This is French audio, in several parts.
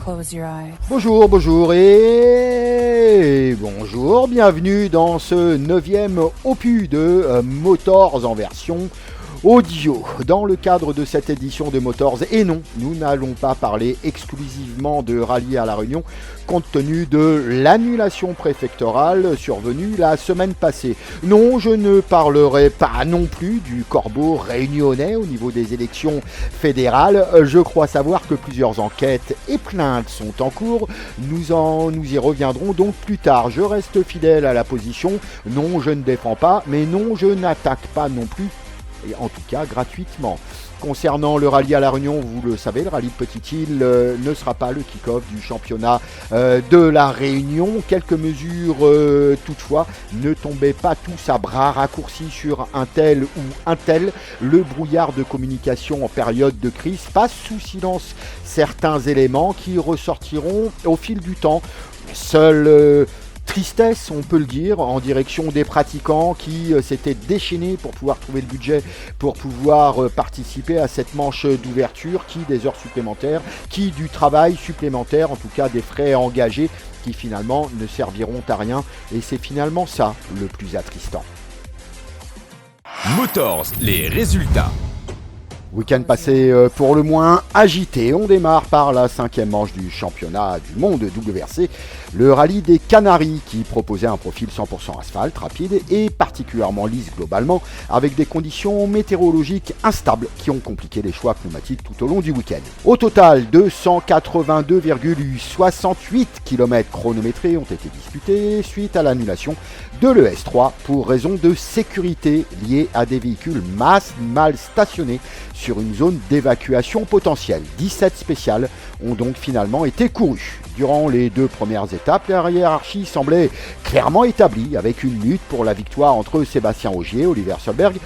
close your eyes. Bonjour et bonjour, bienvenue dans ce 9e opus de Motors en version audio. Dans le cadre de cette édition de Motors, et non, nous n'allons pas parler exclusivement de rallye à La Réunion, compte tenu de l'annulation préfectorale survenue la semaine passée. Non, je ne parlerai pas non plus du corbeau réunionnais au niveau des élections fédérales. Je crois savoir que plusieurs enquêtes et plaintes sont en cours. Nous y reviendrons donc plus tard. Je reste fidèle à la position. Non, je ne défends pas, mais non, je n'attaque pas non plus. Et en tout cas gratuitement. Concernant le rallye à La Réunion, vous le savez, le rallye de Petite-Île ne sera pas le kick-off du championnat de La Réunion. Quelques mesures toutefois, ne tombez pas tous à bras raccourcis sur un tel ou un tel. Le brouillard de communication en période de crise passe sous silence certains éléments qui ressortiront au fil du temps. Seul tristesse, on peut le dire, en direction des pratiquants qui s'étaient déchaînés pour pouvoir trouver le budget, pour pouvoir participer à cette manche d'ouverture, qui des heures supplémentaires, qui du travail supplémentaire, en tout cas des frais engagés qui finalement ne serviront à rien. Et c'est finalement ça le plus attristant. Motors, les résultats. Week-end passé pour le moins agité. On démarre par la 5e manche du championnat du monde WRC, le rallye des Canaries qui proposait un profil 100% asphalte, rapide et particulièrement lisse globalement, avec des conditions météorologiques instables qui ont compliqué les choix pneumatiques tout au long du week-end. Au total, 282,68 km chronométrés ont été disputés suite à l'annulation de l'ES3 pour raison de sécurité liée à des véhicules mal stationnés sur une zone d'évacuation potentielle. 17 spéciales ont donc finalement été courues. Durant les 2 premières étapes, la hiérarchie semblait clairement établie avec une lutte pour la victoire entre Sébastien Ogier, Oliver Solberg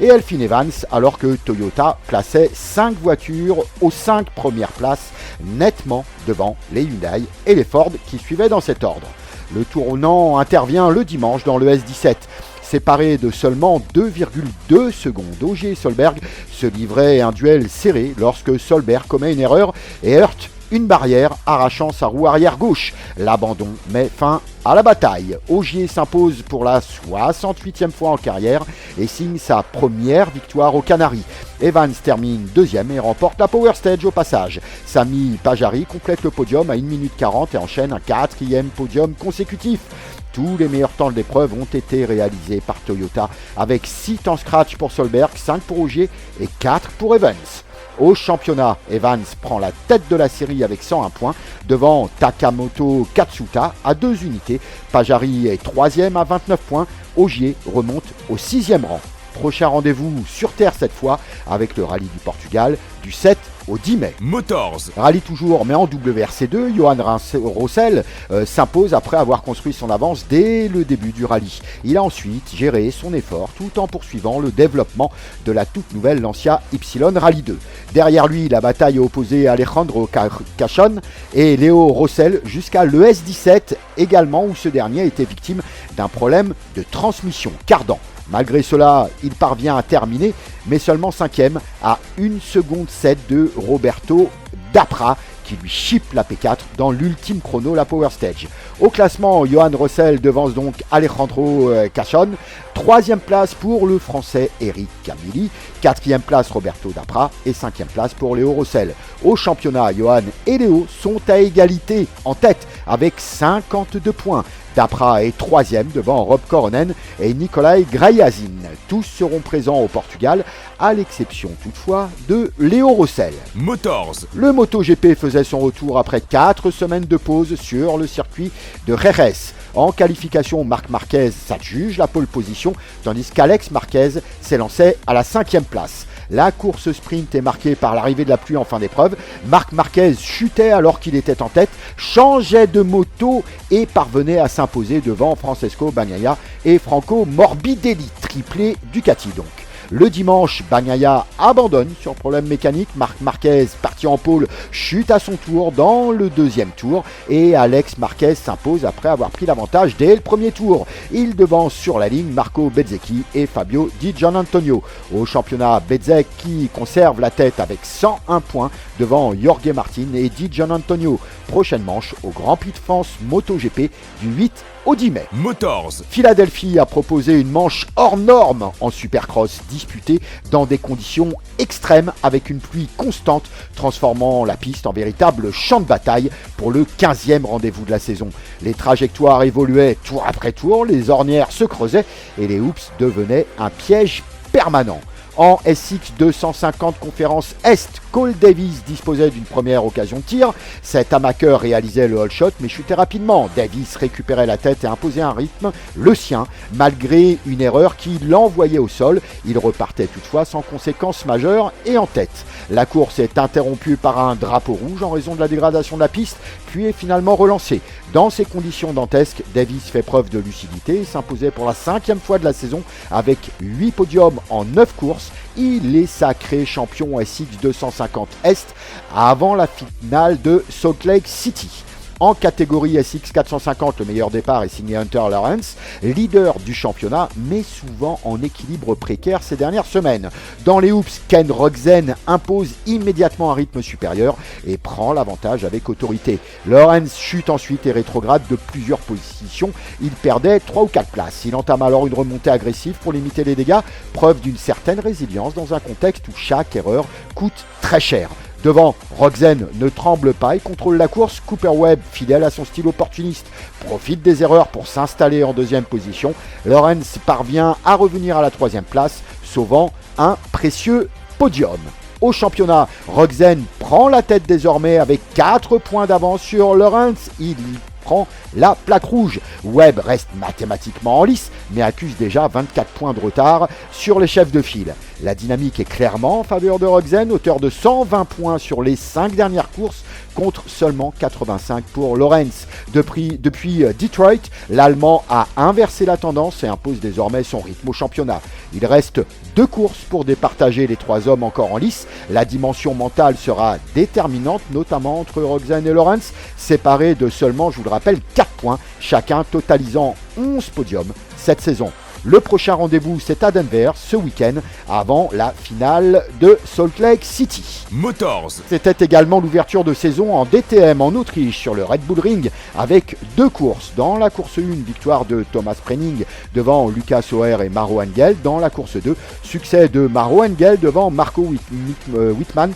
et Elfyn Evans, alors que Toyota plaçait 5 voitures aux 5 premières places, nettement devant les Hyundai et les Ford qui suivaient dans cet ordre. Le tournant intervient le dimanche dans le S17. Séparés de seulement 2,2 secondes, Ogier et Solberg se livraient un duel serré lorsque Solberg commet une erreur et heurte une barrière, arrachant sa roue arrière gauche. L'abandon met fin à la bataille. Ogier s'impose pour la 68e fois en carrière et signe sa première victoire aux Canaries. Evans termine 2e et remporte la Power Stage au passage. Sami Pajari complète le podium à 1 minute 40 et enchaîne un 4e podium consécutif. Tous les meilleurs temps de l'épreuve ont été réalisés par Toyota avec 6 temps scratch pour Solberg, 5 pour Ogier et 4 pour Evans. Au championnat, Evans prend la tête de la série avec 101 points devant Takamoto Katsuta à 2 unités. Pajari est 3e à 29 points. Ogier remonte au 6e rang. Prochain rendez-vous sur Terre cette fois avec le rallye du Portugal du 7 au 10 mai. Motors. Rallye toujours, mais en WRC2, Johan Rossel s'impose après avoir construit son avance dès le début du rallye. Il a ensuite géré son effort tout en poursuivant le développement de la toute nouvelle Lancia Y Rally 2. Derrière lui, la bataille opposait Alejandro Cachon et Léo Rossel jusqu'à l'ES17 également, où ce dernier était victime d'un problème de transmission cardan. Malgré cela, il parvient à terminer, mais seulement 5e à 1 seconde 7 de Roberto Dapra, qui lui chipe la P4 dans l'ultime chrono, la Power Stage. Au classement, Johan Rossel devance donc Alejandro Cachon. 3e place pour le français Eric Camilli. 4e place Roberto Dapra et 5e place pour Léo Rossel. Au championnat, Johan et Léo sont à égalité en tête avec 52 points. Dapra est 3e devant Rob Coronen et Nikolai Grayazin. Tous seront présents au Portugal, à l'exception toutefois de Léo Rossel. Motors. Le MotoGP faisait son retour après 4 semaines de pause sur le circuit de Jerez. En qualification, Marc Marquez s'adjuge la pole position, tandis qu'Alex Marquez s'élançait à la 5e place. La course sprint est marquée par l'arrivée de la pluie en fin d'épreuve. Marc Marquez chutait alors qu'il était en tête, changeait de moto et parvenait à s'imposer devant Francesco Bagnaia et Franco Morbidelli, triplé Ducati donc. Le dimanche, Bagnaia abandonne sur problème mécanique. Marc Marquez, parti en pôle, chute à son tour dans le deuxième tour. Et Alex Marquez s'impose après avoir pris l'avantage dès le premier tour. Il devance sur la ligne Marco Bezzecchi et Fabio Di Gianantonio. Au championnat, Bezzecchi conserve la tête avec 101 points devant Jorge Martin et Di Gianantonio. Prochaine manche au Grand Prix de France MotoGP du 8 au 10 mai. Motors. Philadelphie a proposé une manche hors norme en Supercross disputée dans des conditions extrêmes avec une pluie constante transformant la piste en véritable champ de bataille pour le 15e rendez-vous de la saison. Les trajectoires évoluaient tour après tour, les ornières se creusaient et les hoops devenaient un piège permanent. En SX 250 conférence Est, Cole Davis disposait d'une première occasion de tir. Cet amateur réalisait le all shot mais chutait rapidement. Davis récupérait la tête et imposait un rythme, le sien, malgré une erreur qui l'envoyait au sol. Il repartait toutefois sans conséquences majeures et en tête. La course est interrompue par un drapeau rouge en raison de la dégradation de la piste, puis est finalement relancée. Dans ces conditions dantesques, Davis fait preuve de lucidité et s'imposait pour la 5e fois de la saison avec 8 podiums en 9 courses. Il est sacré champion SX 250 Est avant la finale de Salt Lake City. En catégorie SX 450, le meilleur départ est signé Hunter Lawrence, leader du championnat, mais souvent en équilibre précaire ces dernières semaines. Dans les hoops, Ken Rogzen impose immédiatement un rythme supérieur et prend l'avantage avec autorité. Lawrence chute ensuite et rétrograde de plusieurs positions. Il perdait 3 ou 4 places. Il entame alors une remontée agressive pour limiter les dégâts, preuve d'une certaine résilience dans un contexte où chaque erreur coûte très cher. Devant, Rogzen ne tremble pas et contrôle la course. Cooper Webb, fidèle à son style opportuniste, profite des erreurs pour s'installer en deuxième position. Lawrence parvient à revenir à la 3e place, sauvant un précieux podium. Au championnat, Rogzen prend la tête désormais avec 4 points d'avance sur Lawrence. Il prend la plaque rouge. Webb reste mathématiquement en lice, mais accuse déjà 24 points de retard sur les chefs de file. La dynamique est clairement en faveur de Rogzen, auteur de 120 points sur les 5 dernières courses, contre seulement 85 pour Lawrence. Depuis Detroit, l'Allemand a inversé la tendance et impose désormais son rythme au championnat. Il reste 2 courses pour départager les 3 hommes encore en lice. La dimension mentale sera déterminante, notamment entre Rogzen et Lawrence, séparés de seulement, je vous le rappelle, 4 points, chacun totalisant 11 podiums cette saison. Le prochain rendez-vous, c'est à Denver, ce week-end, avant la finale de Salt Lake City. Motors. C'était également l'ouverture de saison en DTM en Autriche sur le Red Bull Ring avec 2 courses. Dans la course 1, victoire de Thomas Prenning devant Lucas Oer et Maro Engel. Dans la course 2, succès de Maro Engel devant Marco Wittmann,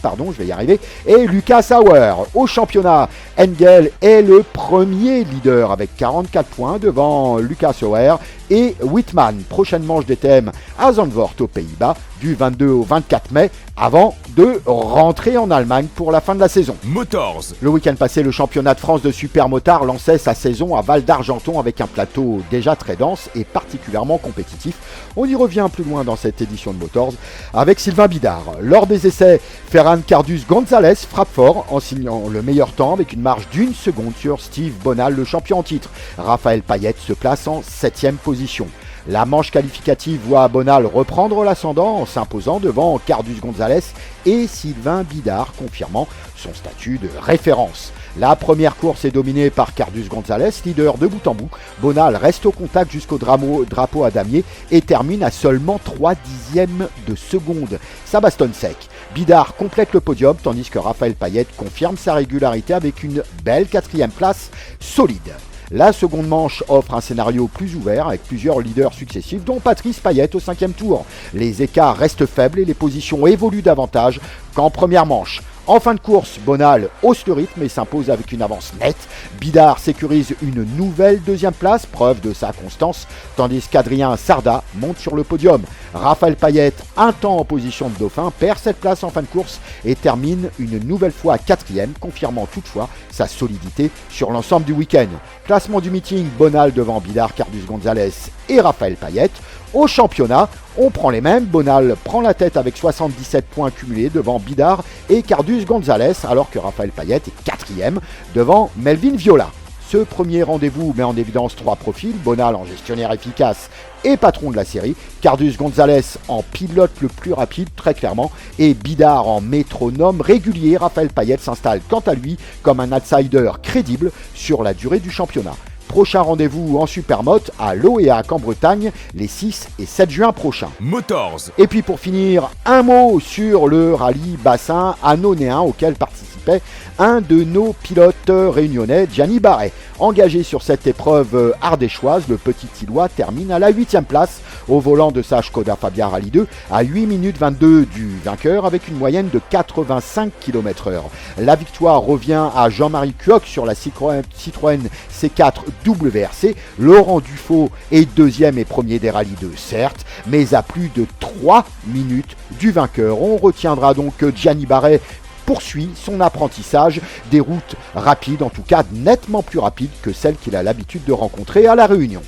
et Lucas Auer. Au championnat, Engel est le premier leader avec 44 points devant Lucas Auer et Wittmann. Prochaine manche DTM à Zandvoort aux Pays-Bas du 22 au 24 mai avant de rentrer en Allemagne pour la fin de la saison. Motors. Le week-end passé, le championnat de France de supermotard lançait sa saison à Val d'Argenton avec un plateau déjà très dense et particulièrement compétitif. On y revient plus loin dans cette édition de Motors avec Sylvain Bidard. Lors des essais, Ferran Cardus Gonzalez frappe fort en signant le meilleur temps avec une marge d'1 seconde sur Steve Bonal, le champion en titre. Raphaël Payette se place en 7e position. La manche qualificative voit Bonal reprendre l'ascendant en s'imposant devant Cardus Gonzalez et Sylvain Bidard, confirmant son statut de référence. La première course est dominée par Cardus Gonzalez, leader de bout en bout. Bonal reste au contact jusqu'au drapeau à damier et termine à seulement 3 dixièmes de seconde. Ça bastonne sec. Bidard complète le podium tandis que Raphaël Payette confirme sa régularité avec une belle 4e place solide. La seconde manche offre un scénario plus ouvert avec plusieurs leaders successifs dont Patrice Payette au 5e tour. Les écarts restent faibles et les positions évoluent davantage qu'en première manche. En fin de course, Bonal hausse le rythme et s'impose avec une avance nette. Bidard sécurise une nouvelle 2e place, preuve de sa constance, tandis qu'Adrien Sarda monte sur le podium. Raphaël Payette, un temps en position de dauphin, perd cette place en fin de course et termine une nouvelle fois 4e, confirmant toutefois sa solidité sur l'ensemble du week-end. Classement du meeting, Bonal devant Bidard, Cardus Gonzalez et Raphaël Payette. Au championnat, on prend les mêmes. Bonal prend la tête avec 77 points cumulés devant Bidard et Cardus Gonzalez, alors que Raphaël Payette est 4e devant Melvin Viola. Ce premier rendez-vous met en évidence 3 profils, Bonal en gestionnaire efficace et patron de la série, Cardus Gonzalez en pilote le plus rapide très clairement, et Bidard en métronome régulier. Raphaël Payet s'installe quant à lui comme un outsider crédible sur la durée du championnat. Prochain rendez-vous en Supermoto à l'OEAC en Bretagne les 6 et 7 juin prochains. Motors. Et puis pour finir, un mot sur le rallye bassin annonéen auquel participait un de nos pilotes réunionnais, Gianni Barret. Engagé sur cette épreuve ardéchoise, le petit Illois termine à la 8e place au volant de sa Skoda Fabia Rally 2 à 8 minutes 22 du vainqueur avec une moyenne de 85 km/h. La victoire revient à Jean-Marie Cuoc sur la Citroën C4 WRC. Laurent Dufaux est deuxième et premier des Rally 2, certes, mais à plus de 3 minutes du vainqueur. On retiendra donc que Gianni Barret poursuit son apprentissage des routes rapides, en tout cas nettement plus rapides que celles qu'il a l'habitude de rencontrer à La Réunion.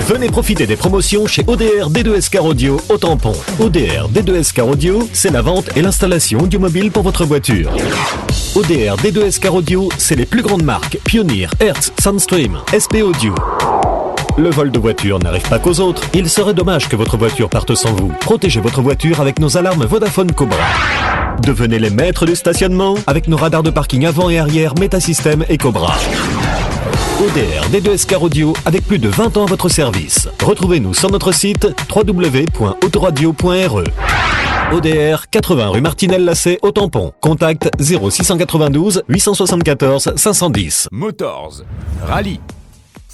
Venez profiter des promotions chez ODR D2S Car Audio au Tampon. ODR D2S Car Audio, c'est la vente et l'installation audiomobile pour votre voiture. ODR D2S Car Audio, c'est les plus grandes marques Pioneer, Hertz, Soundstream, SP Audio. Le vol de voiture n'arrive pas qu'aux autres. Il serait dommage que votre voiture parte sans vous. Protégez votre voiture avec nos alarmes Vodafone Cobra. Devenez les maîtres du stationnement avec nos radars de parking avant et arrière Metasystem et Cobra. ODR D2S Car Audio avec plus de 20 ans à votre service. Retrouvez-nous sur notre site www.autoradio.re. ODR, 80 rue Martinelle-Lacet au Tampon. Contact 0692 874 510. Motors. Rallye.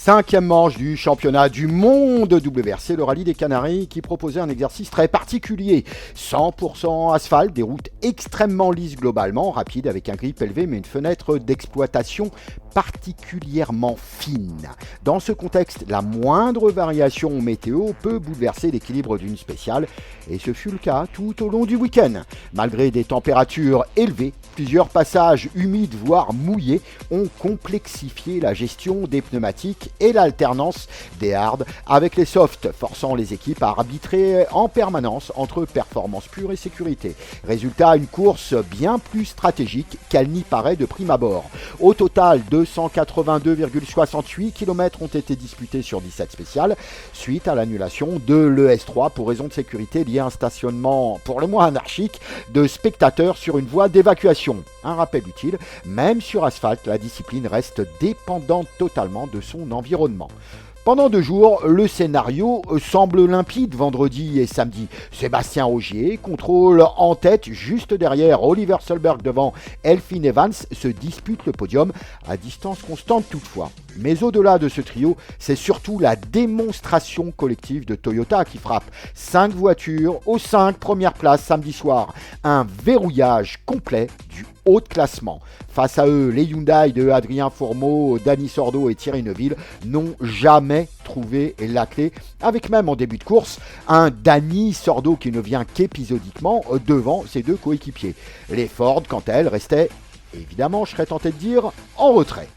5e manche du championnat du monde WRC, le rallye des Canaries, qui proposait un exercice très particulier. 100% asphalte, des routes extrêmement lisses globalement, rapides avec un grip élevé mais une fenêtre d'exploitation particulièrement fine. Dans ce contexte, la moindre variation météo peut bouleverser l'équilibre d'une spéciale, et ce fut le cas tout au long du week-end. Malgré des températures élevées, plusieurs passages humides voire mouillés ont complexifié la gestion des pneumatiques et l'alternance des hards avec les softs, forçant les équipes à arbitrer en permanence entre performance pure et sécurité. Résultat, une course bien plus stratégique qu'elle n'y paraît de prime abord. Au total, 282,68 km ont été disputés sur 17 spéciales, suite à l'annulation de l'ES3 pour raison de sécurité liée à un stationnement pour le moins anarchique de spectateurs sur une voie d'évacuation. Un rappel utile, même sur asphalte, la discipline reste dépendante totalement de son environnement. Pendant 2 jours, le scénario semble limpide vendredi et samedi. Sébastien Ogier contrôle en tête, juste derrière Oliver Solberg devant Elfyn Evans, se dispute le podium à distance constante toutefois. Mais au-delà de ce trio, c'est surtout la démonstration collective de Toyota qui frappe. 5 voitures aux 5 premières places samedi soir. Un verrouillage complet du haut de classement. Face à eux, les Hyundai de Adrien Fourmeau, Dani Sordo et Thierry Neuville n'ont jamais trouvé la clé, avec même en début de course un Dani Sordo qui ne vient qu'épisodiquement devant ses 2 coéquipiers. Les Ford, quant à elles, restaient, évidemment, je serais tenté de dire, en retrait.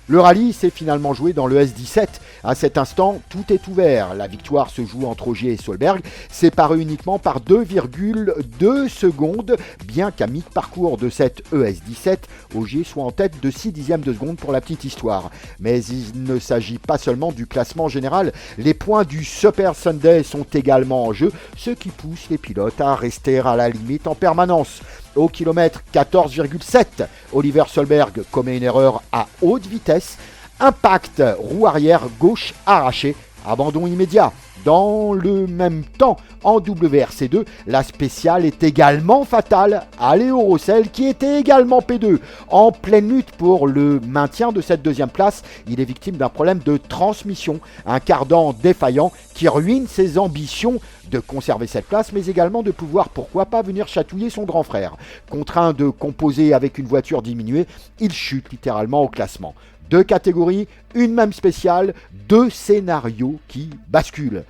Le rallye s'est finalement joué dans le S17. À cet instant, tout est ouvert. La victoire se joue entre Ogier et Solberg, séparés uniquement par 2,2 secondes, bien qu'à mi-parcours de cette ES17, Ogier soit en tête de 6 dixièmes de seconde pour la petite histoire. Mais il ne s'agit pas seulement du classement général. Les points du Super Sunday sont également en jeu, ce qui pousse les pilotes à rester à la limite en permanence. Au kilomètre 14,7, Oliver Solberg commet une erreur à haute vitesse. Impact, roue arrière gauche arrachée, abandon immédiat. Dans le même temps, en WRC2, la spéciale est également fatale à Léo Rossel qui était également P2. En pleine lutte pour le maintien de cette 2e place, il est victime d'un problème de transmission, un cardan défaillant qui ruine ses ambitions de conserver cette place, mais également de pouvoir, pourquoi pas, venir chatouiller son grand frère. Contraint de composer avec une voiture diminuée, il chute littéralement au classement. 2 catégories, une même spéciale, 2 scénarios qui basculent.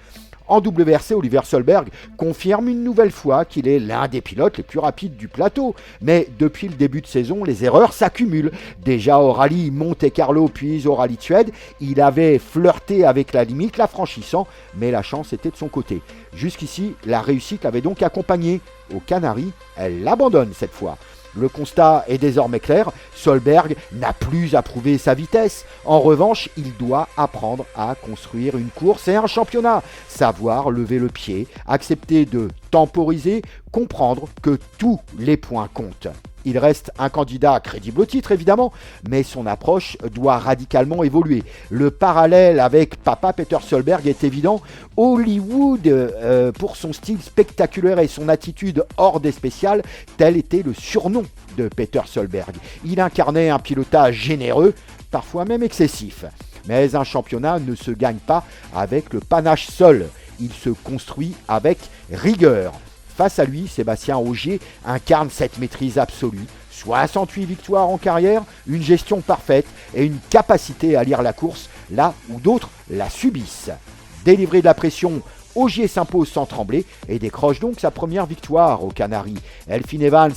En WRC, Oliver Solberg confirme une nouvelle fois qu'il est l'un des pilotes les plus rapides du plateau. Mais depuis le début de saison, les erreurs s'accumulent. Déjà au rallye Monte-Carlo puis au rallye de Suède, il avait flirté avec la limite, la franchissant, mais la chance était de son côté. Jusqu'ici, la réussite l'avait donc accompagné. Aux Canaries, elle l'abandonne cette fois. Le constat est désormais clair, Solberg n'a plus à prouver sa vitesse. En revanche, il doit apprendre à construire une course et un championnat, savoir lever le pied, accepter de temporiser, comprendre que tous les points comptent. Il reste un candidat crédible au titre évidemment, mais son approche doit radicalement évoluer. Le parallèle avec Papa Peter Solberg est évident. Hollywood, pour son style spectaculaire et son attitude hors des spéciales, tel était le surnom de Peter Solberg. Il incarnait un pilotage généreux, parfois même excessif. Mais un championnat ne se gagne pas avec le panache seul, il se construit avec rigueur. Face à lui, Sébastien Ogier incarne cette maîtrise absolue. 68 victoires en carrière, une gestion parfaite et une capacité à lire la course là où d'autres la subissent. Délivré de la pression, Ogier s'impose sans trembler et décroche donc sa première victoire aux Canaries. Elfyn Evans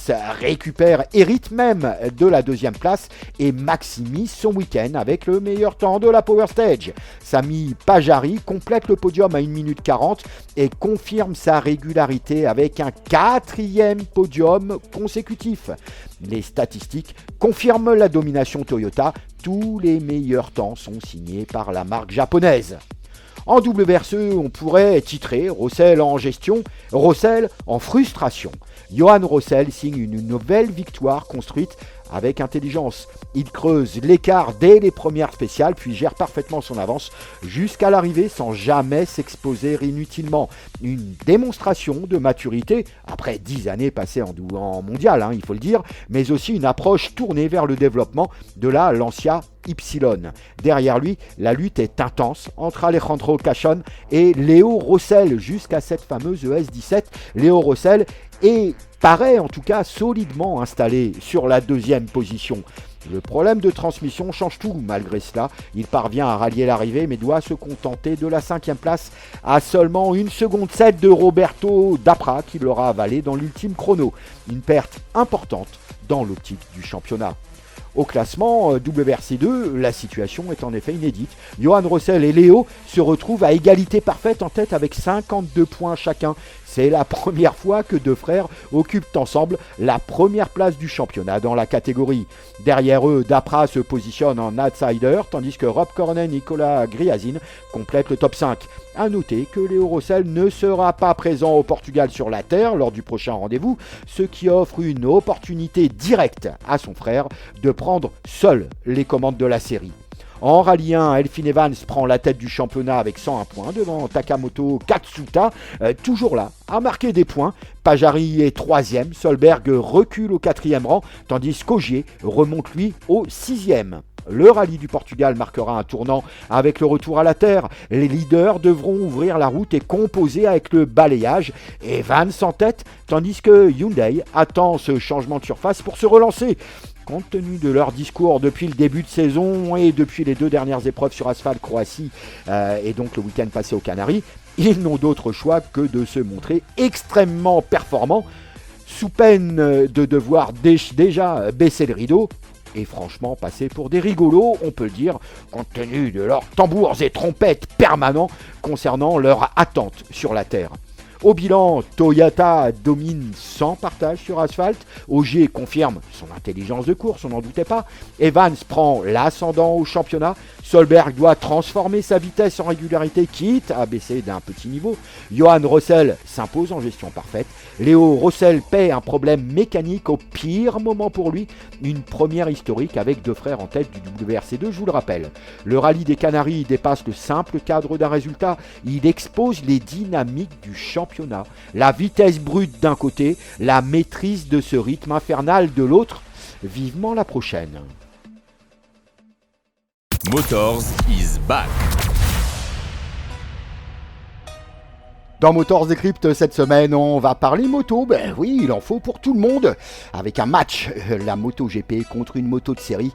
hérite même de la deuxième place et maximise son week-end avec le meilleur temps de la Power Stage. Sami Pajari complète le podium à 1 minute 40 et confirme sa régularité avec un 4e podium consécutif. Les statistiques confirment la domination Toyota, tous les meilleurs temps sont signés par la marque japonaise. En WRC, on pourrait titrer Rossel en gestion, Rossel en frustration. Johan Rossel signe une nouvelle victoire construite avec intelligence. Il creuse l'écart dès les premières spéciales, puis gère parfaitement son avance jusqu'à l'arrivée sans jamais s'exposer inutilement. Une démonstration de maturité, après 10 années passées en mondial, il faut le dire, mais aussi une approche tournée vers le développement de la Lancia Y. Derrière lui, la lutte est intense entre Alejandro Cachon et Léo Rossel jusqu'à cette fameuse ES17. Léo Rossel paraît en tout cas solidement installé sur la deuxième position. Le problème de transmission change tout malgré cela. Il parvient à rallier l'arrivée mais doit se contenter de la 5e place à seulement 1 seconde 7 de Roberto Dapra qui l'aura avalé dans l'ultime chrono. Une perte importante dans l'optique du championnat. Au classement WRC2, la situation est en effet inédite. Johan Rossel et Léo se retrouvent à égalité parfaite en tête avec 52 points chacun. C'est la première fois que deux frères occupent ensemble la première place du championnat dans la catégorie. Derrière eux, Dapra se positionne en outsider, tandis que Rob Cornet et Nicolas Griazin complètent le top 5. A noter que Léo Rossel ne sera pas présent au Portugal sur la terre lors du prochain rendez-vous, ce qui offre une opportunité directe à son frère de prendre seul les commandes de la série. En rallye 1, Elfyn Evans prend la tête du championnat avec 101 points devant Takamoto Katsuta, toujours là, à marquer des points. Pajari est 3e, Solberg recule au 4e rang, tandis qu'Ogier remonte lui au 6e. Le rallye du Portugal marquera un tournant avec le retour à la terre. Les leaders devront ouvrir la route et composer avec le balayage. Evans en tête, tandis que Hyundai attend ce changement de surface pour se relancer. Compte tenu de leur discours depuis le début de saison et depuis les 2 dernières épreuves sur asphalte Croatie et donc le week-end passé aux Canaries, ils n'ont d'autre choix que de se montrer extrêmement performants, sous peine de devoir déjà baisser le rideau et franchement passer pour des rigolos, on peut le dire, compte tenu de leurs tambours et trompettes permanents concernant leur attente sur la terre. Au bilan, Toyota domine sans partage sur asphalte. Ogier confirme son intelligence de course, on n'en doutait pas. Evans prend l'ascendant au championnat. Solberg doit transformer sa vitesse en régularité, quitte à baisser d'un petit niveau. Johan Rossel s'impose en gestion parfaite. Léo Rossel paie un problème mécanique au pire moment pour lui. Une première historique avec 2 frères en tête du WRC2, je vous le rappelle. Le rallye des Canaries dépasse le simple cadre d'un résultat. Il expose les dynamiques du championnat. La vitesse brute d'un côté, la maîtrise de ce rythme infernal de l'autre. Vivement la prochaine. Motors is back. Dans Motors Decrypt cette semaine, on va parler moto. Ben oui, il en faut pour tout le monde. Avec un match, la MotoGP contre une moto de série.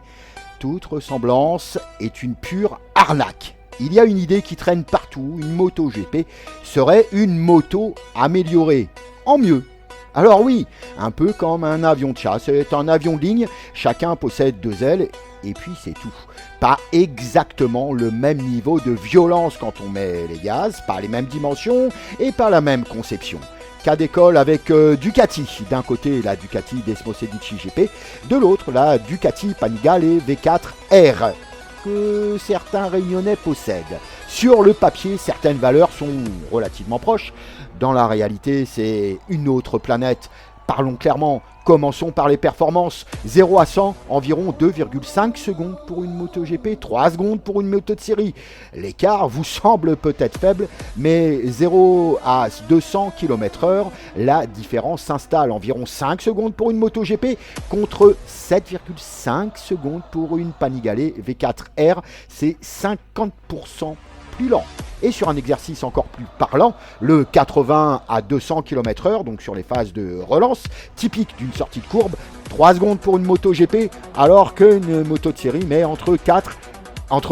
Toute ressemblance est une pure arnaque. Il y a une idée qui traîne partout. Une MotoGP serait une moto améliorée. En mieux. Alors oui, un peu comme un avion de chasse. C'est un avion de ligne. Chacun possède 2 ailes. Et puis c'est tout. Pas exactement le même niveau de violence quand on met les gaz, pas les mêmes dimensions et pas la même conception. cas d'école avec Ducati. D'un côté, la Ducati Desmo 16 GP, de l'autre, la Ducati Panigale V4R, que certains Réunionnais possèdent. Sur le papier, certaines valeurs sont relativement proches. Dans la réalité, c'est une autre planète. Parlons clairement, commençons par les performances. 0 à 100, environ 2,5 secondes pour une MotoGP, 3 secondes pour une moto de série. L'écart vous semble peut-être faible, mais 0 à 200 km/h, la différence s'installe. Environ 5 secondes pour une MotoGP contre 7,5 secondes pour une Panigale V4R. C'est 50% plus lent. Et sur un exercice encore plus parlant, le 80 à 200 km/h, donc sur les phases de relance, typique d'une sortie de courbe, 3 secondes pour une moto GP, alors qu'une moto de série met entre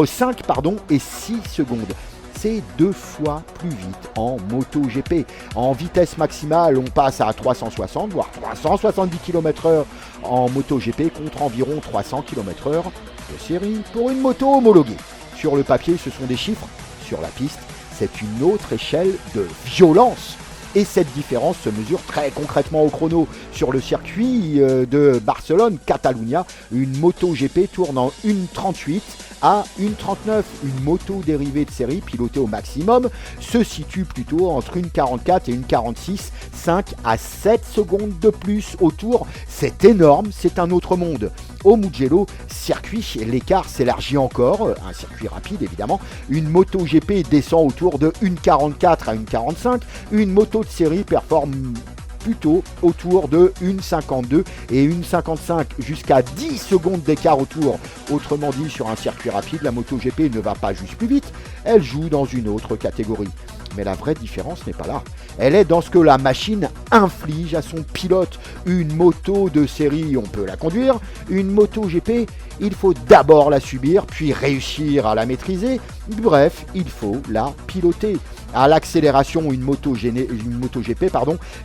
5 et 6 secondes. C'est 2 fois plus vite en moto GP. En vitesse maximale, on passe à 360, voire 370 km/h en moto GP contre environ 300 km/h de série pour une moto homologuée. Sur le papier, ce sont des chiffres. Sur la piste, c'est une autre échelle de violence. Et cette différence se mesure très concrètement au chrono. Sur le circuit de Barcelone-Catalunya, une moto GP tourne en 1,38 à 1,39. Une moto dérivée de série pilotée au maximum se situe plutôt entre 1,44 et 1,46, 5 à 7 secondes de plus au tour. C'est énorme, c'est un autre monde. Au Mugello circuit, l'écart s'élargit encore, un circuit rapide évidemment. Une moto GP descend autour de 1,44 à 1,45. Une moto de série performe plutôt autour de 1,52 et 1,55, jusqu'à 10 secondes d'écart au tour. Autrement dit, sur un circuit rapide, la MotoGP ne va pas juste plus vite, elle joue dans une autre catégorie. Mais la vraie différence n'est pas là. Elle est dans ce que la machine inflige à son pilote. Une moto de série, on peut la conduire. Une moto GP, il faut d'abord la subir, puis réussir à la maîtriser. Bref, il faut la piloter. À l'accélération, une moto GP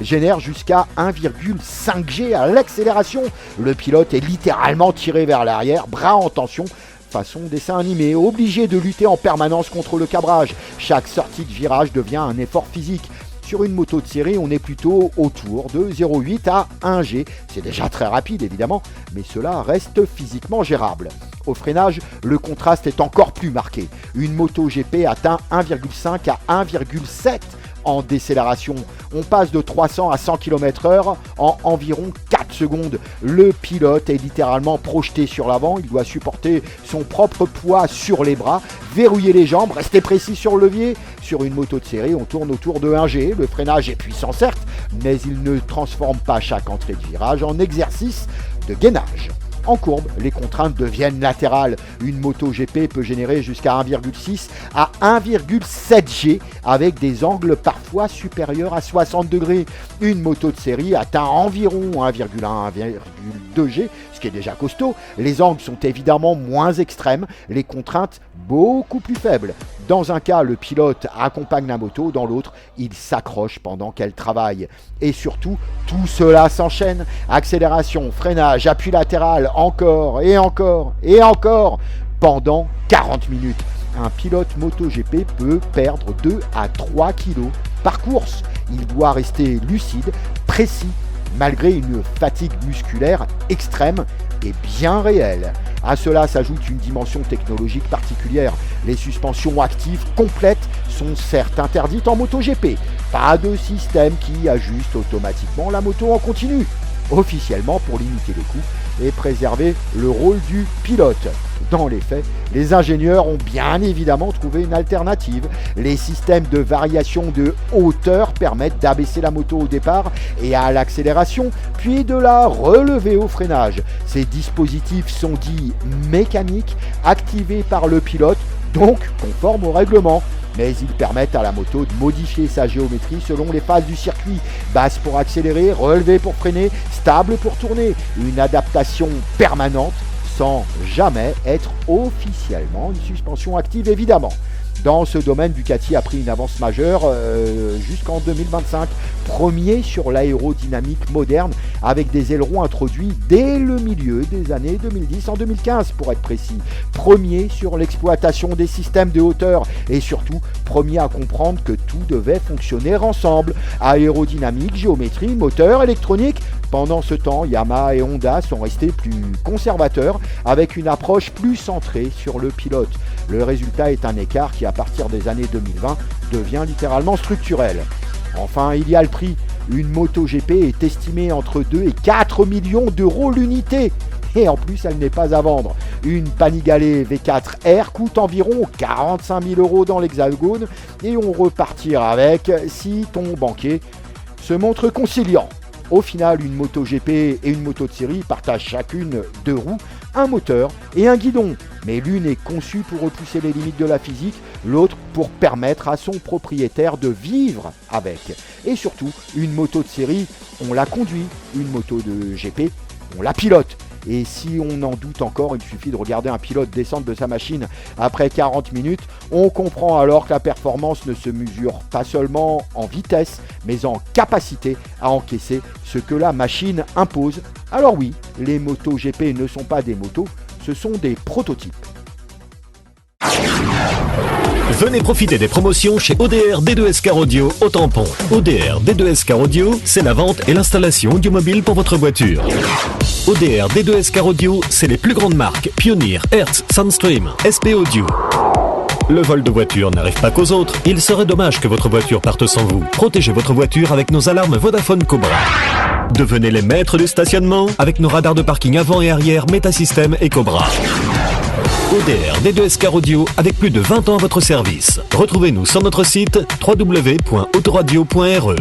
génère jusqu'à 1,5 G à l'accélération. Le pilote est littéralement tiré vers l'arrière, bras en tension, façon dessin animé, obligé de lutter en permanence contre le cabrage. Chaque sortie de virage devient un effort physique. Sur une moto de série, on est plutôt autour de 0,8 à 1 G. C'est déjà très rapide évidemment, mais cela reste physiquement gérable. Au freinage, le contraste est encore plus marqué. Une moto GP atteint 1,5 à 1,7 en décélération. On passe de 300 à 100 km/h en environ 4 secondes. Le pilote est littéralement projeté sur l'avant. Il doit supporter son propre poids sur les bras, verrouiller les jambes, rester précis sur le levier. Sur une moto de série, on tourne autour de 1 G. Le freinage est puissant certes, mais il ne transforme pas chaque entrée de virage en exercice de gainage. En courbe, les contraintes deviennent latérales. Une moto GP peut générer jusqu'à 1,6 à 1,7 G avec des angles parfois supérieurs à 60 degrés. Une moto de série atteint environ 1,1 à 1,2 G, ce qui est déjà costaud. Les angles sont évidemment moins extrêmes, les contraintes beaucoup plus faibles. Dans un cas, le pilote accompagne la moto, dans l'autre, il s'accroche pendant qu'elle travaille. Et surtout, tout cela s'enchaîne. Accélération, freinage, appui latéral, encore et encore et encore pendant 40 minutes. Un pilote MotoGP peut perdre 2 à 3 kilos par course. Il doit rester lucide, précis, malgré une fatigue musculaire extrême et bien réelle. À cela s'ajoute une dimension technologique particulière. Les suspensions actives complètes sont certes interdites en MotoGP. Pas de système qui ajuste automatiquement la moto en continu. Officiellement pour limiter les coûts et préserver le rôle du pilote. Dans les faits, les ingénieurs ont bien évidemment trouvé une alternative. Les systèmes de variation de hauteur permettent d'abaisser la moto au départ et à l'accélération, puis de la relever au freinage. Ces dispositifs sont dits mécaniques, activés par le pilote, donc conformes au règlement. Mais ils permettent à la moto de modifier sa géométrie selon les phases du circuit. Basse pour accélérer, relevée pour freiner, stable pour tourner. Une adaptation permanente sans jamais être officiellement une suspension active évidemment. Dans ce domaine, Ducati a pris une avance majeure jusqu'en 2025. Premier sur l'aérodynamique moderne avec des ailerons introduits dès le milieu des années 2010, en 2015 pour être précis. Premier sur l'exploitation des systèmes de hauteur et surtout premier à comprendre que tout devait fonctionner ensemble. Aérodynamique, géométrie, moteur, électronique. Pendant ce temps, Yamaha et Honda sont restés plus conservateurs avec une approche plus centrée sur le pilote. Le résultat est un écart qui, à partir des années 2020, devient littéralement structurel. Enfin, il y a le prix. Une MotoGP est estimée entre 2 et 4 millions d'euros l'unité. Et en plus, elle n'est pas à vendre. Une Panigale V4R coûte environ 45 000 euros dans l'Hexagone et on repartira avec si ton banquier se montre conciliant. Au final, une MotoGP et une moto de série partagent chacune 2 roues, un moteur et un guidon. Mais l'une est conçue pour repousser les limites de la physique, l'autre pour permettre à son propriétaire de vivre avec. Et surtout, une moto de série, on la conduit. Une moto de GP, on la pilote. Et si on en doute encore, il suffit de regarder un pilote descendre de sa machine après 40 minutes. On comprend alors que la performance ne se mesure pas seulement en vitesse, mais en capacité à encaisser ce que la machine impose. Alors oui, les motos GP ne sont pas des motos, ce sont des prototypes. Venez profiter des promotions chez ODR D2S Car Audio au Tampon. ODR D2S Car Audio, c'est la vente et l'installation audiomobile pour votre voiture. ODR D2S Car Audio, c'est les plus grandes marques Pioneer, Hertz, Soundstream, SP Audio. Le vol de voiture n'arrive pas qu'aux autres. Il serait dommage que votre voiture parte sans vous. Protégez votre voiture avec nos alarmes Vodafone Cobra. Devenez les maîtres du stationnement avec nos radars de parking avant et arrière Metasystem et Cobra. ODR D2S Car Audio avec plus de 20 ans à votre service. Retrouvez-nous sur notre site www.autoradio.re.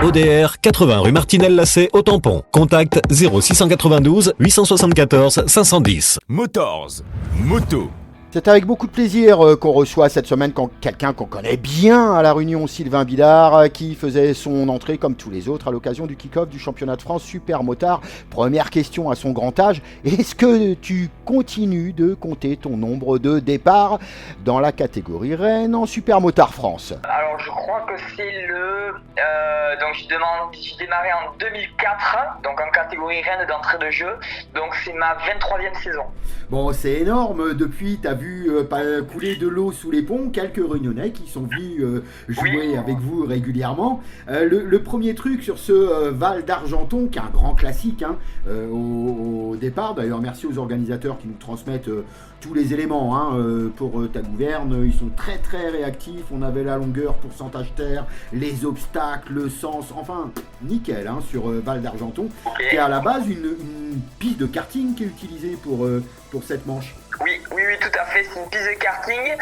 ODR 80 rue Martinelle-Lacet au Tampon. Contact 0692 874 510. Motors, moto. C'est avec beaucoup de plaisir qu'on reçoit cette semaine quelqu'un qu'on connaît bien à La Réunion, Sylvain Billard, qui faisait son entrée comme tous les autres à l'occasion du kick-off du championnat de France Super Motard. Première question à son grand âge, est-ce que tu continues de compter ton nombre de départs dans la catégorie Rennes en Super Motard France? Alors je crois que c'est donc j'ai démarré en 2004, donc en catégorie Rennes d'entrée de jeu, donc c'est ma 23e saison. Bon, c'est énorme. Depuis, tu as vu couler de l'eau sous les ponts, quelques Réunionnais qui sont venus jouer avec vous régulièrement. Le premier truc sur ce Val d'Argenton, qui est un grand classique au départ, d'ailleurs merci aux organisateurs qui nous transmettent tous les éléments pour ta gouverne. Ils sont très très réactifs. On avait la longueur, pourcentage terre, les obstacles, le sens, enfin nickel sur Val d'Argenton, qui est à la base une piste de karting qui est utilisée pour cette manche. Oui, tout à fait, c'est une piste de karting.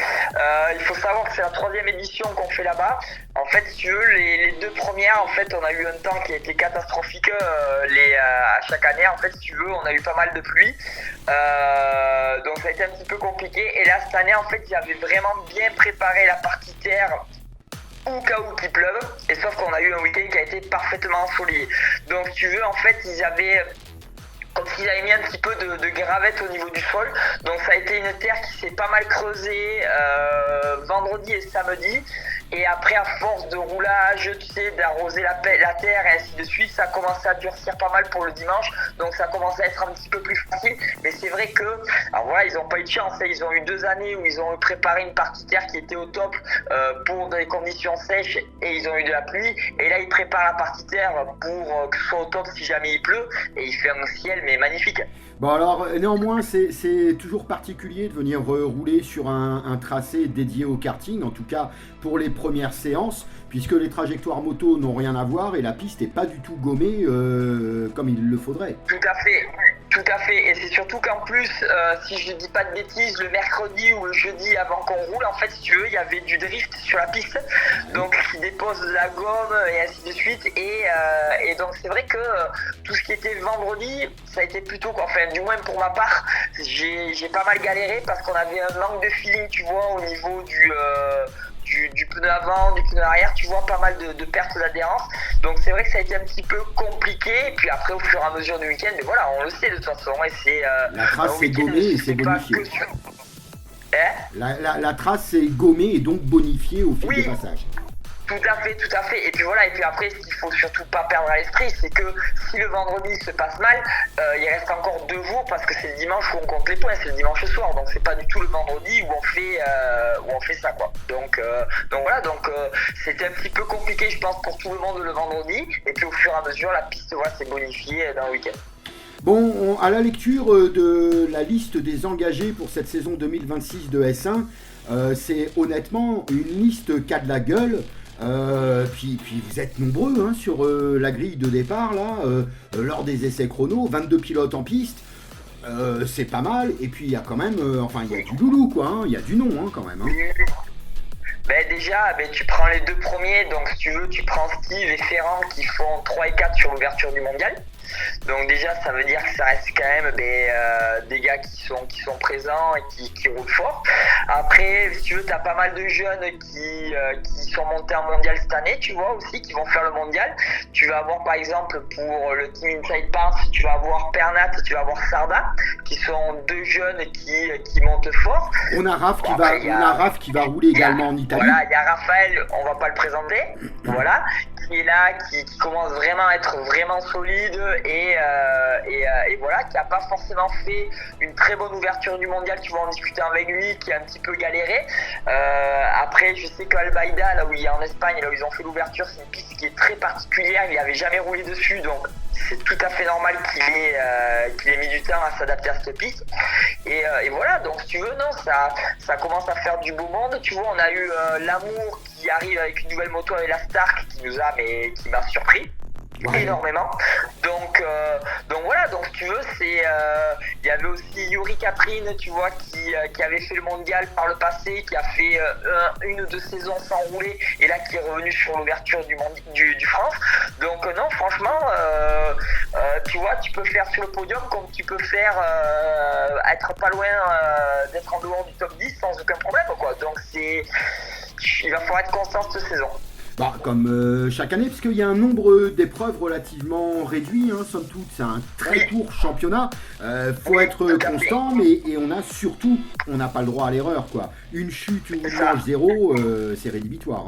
Il faut savoir que c'est la 3e édition qu'on fait là-bas. En fait, si tu veux, les 2 premières, en fait, on a eu un temps qui a été catastrophique à chaque année. En fait, si tu veux, on a eu pas mal de pluie. Donc ça a été un petit peu compliqué. Et là, cette année, en fait, ils avaient vraiment bien préparé la partie terre au cas où il pleuve. Et sauf qu'on a eu un week-end qui a été parfaitement ensoleillé. Donc, si tu veux, en fait, ils avaient mis un petit peu de gravette au niveau du sol, donc ça a été une terre qui s'est pas mal creusée vendredi et samedi, et après à force de roulage, tu sais, d'arroser la terre et ainsi de suite, ça a commencé à durcir pas mal pour le dimanche, donc ça a commencé à être un petit peu plus facile. Mais c'est vrai que, alors voilà, ils n'ont pas eu de chance, ils ont eu 2 années où ils ont préparé une partie terre qui était au top pour des conditions sèches, et ils ont eu de la pluie, et là ils préparent la partie terre pour que ce soit au top si jamais il pleut, et il fait un ciel mais magnifique. Bon alors néanmoins c'est toujours particulier de venir rouler sur un tracé dédié au karting, en tout cas pour les premières séances, puisque les trajectoires moto n'ont rien à voir et la piste n'est pas du tout gommée comme il le faudrait. Tout à fait, et c'est surtout qu'en plus, si je ne dis pas de bêtises, le mercredi ou le jeudi avant qu'on roule, en fait, si tu veux, il y avait du drift sur la piste, donc qui dépose de la gomme et ainsi de suite, et donc c'est vrai que tout ce qui était vendredi, ça a été plutôt, enfin du moins pour ma part, j'ai pas mal galéré parce qu'on avait un manque de feeling, tu vois, au niveau du pneu avant, du pneu arrière, tu vois, pas mal de pertes d'adhérence. Donc c'est vrai que ça a été un petit peu compliqué. Et puis après, au fur et à mesure du week-end, mais voilà, on le sait de toute façon. Et c'est la trace c'est gommé et c'est bonifié. La trace est gommée et donc bonifiée au fil des passages. Tout à fait. Et puis voilà, et puis après, ce qu'il faut surtout pas perdre à l'esprit, c'est que si le vendredi se passe mal, il reste encore 2 jours parce que c'est le dimanche où on compte les points, c'est le dimanche soir. Donc c'est pas du tout le vendredi où on fait ça, quoi. Donc voilà, c'était un petit peu compliqué, je pense, pour tout le monde le vendredi. Et puis au fur et à mesure, la piste s'est bonifiée dans le week-end. Bon, à la lecture de la liste des engagés pour cette saison 2026 de S1, c'est honnêtement une liste qui a de la gueule. Puis vous êtes nombreux sur la grille de départ là, lors des essais chrono, 22 pilotes en piste, c'est pas mal. Et puis il y a quand même, il y a du loulou quoi, il y a du nom quand même. Déjà, tu prends les 2 premiers, donc si tu veux, tu prends Steve et Ferrand qui font 3 et 4 sur l'ouverture du mondial. Donc déjà, ça veut dire que ça reste quand même des gars qui sont présents et qui roulent fort. Après, si tu veux, tu as pas mal de jeunes qui sont montés en mondial cette année, tu vois, aussi, qui vont faire le mondial. Tu vas avoir, par exemple, pour le Team Inside Parts, tu vas avoir Pernat et tu vas avoir Sarda, qui sont 2 jeunes qui montent fort. On a Raph qui va rouler également en Italie. Voilà, il y a Raphaël, on va pas le présenter, voilà, qui est là, qui commence vraiment à être vraiment solide et voilà, qui a pas forcément fait une très bonne ouverture du mondial. Tu vas en discuter avec lui, qui a un petit peu galéré. Après, je sais qu'Albaïda, là où il est en Espagne, là où ils ont fait l'ouverture, c'est une piste qui est très particulière, il n'avait jamais roulé dessus, donc c'est tout à fait normal qu'il ait mis du temps à s'adapter à cette piste. Et voilà, donc si tu veux, non, ça commence à faire du beau monde. Tu vois, on a eu L'Amour qui arrive avec une nouvelle moto avec la Stark qui m'a surpris. Ouais. Énormément. Donc voilà, donc si tu veux, il y avait aussi Yuri Caprine, tu vois, qui avait fait le mondial par le passé, qui a fait 1 ou 2 saisons sans rouler, et là qui est revenu sur l'ouverture du France. Donc non, franchement, tu vois, tu peux faire sur le podium comme tu peux faire être pas loin d'être en dehors du top 10 sans aucun problème, quoi. Donc il va falloir être constant cette saison. Comme chaque année, parce qu'il y a un nombre d'épreuves relativement réduit, somme toute, c'est un très court championnat. Faut être constant, et on n'a pas le droit à l'erreur, quoi. Une chute ou une manche 0, c'est rédhibitoire.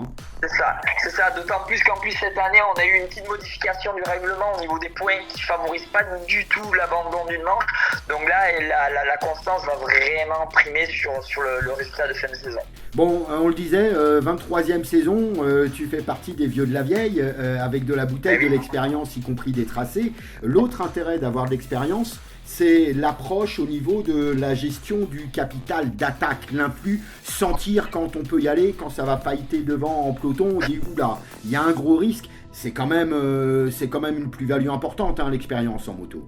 C'est ça, d'autant plus qu'en plus cette année, on a eu une petite modification du règlement au niveau des points qui favorise pas du tout l'abandon d'une manche. Donc là, la constance va vraiment primer sur le résultat de fin de saison. Bon, on le disait, 23e saison, tu fais partie des vieux de la vieille, avec de la bouteille, de l'expérience, y compris des tracés. L'autre intérêt d'avoir de l'expérience, c'est l'approche au niveau de la gestion du capital d'attaque, l'influx, sentir quand on peut y aller, quand ça va fighter devant en peloton, on dit oula, il y a un gros risque, c'est quand même une plus-value importante, l'expérience en moto.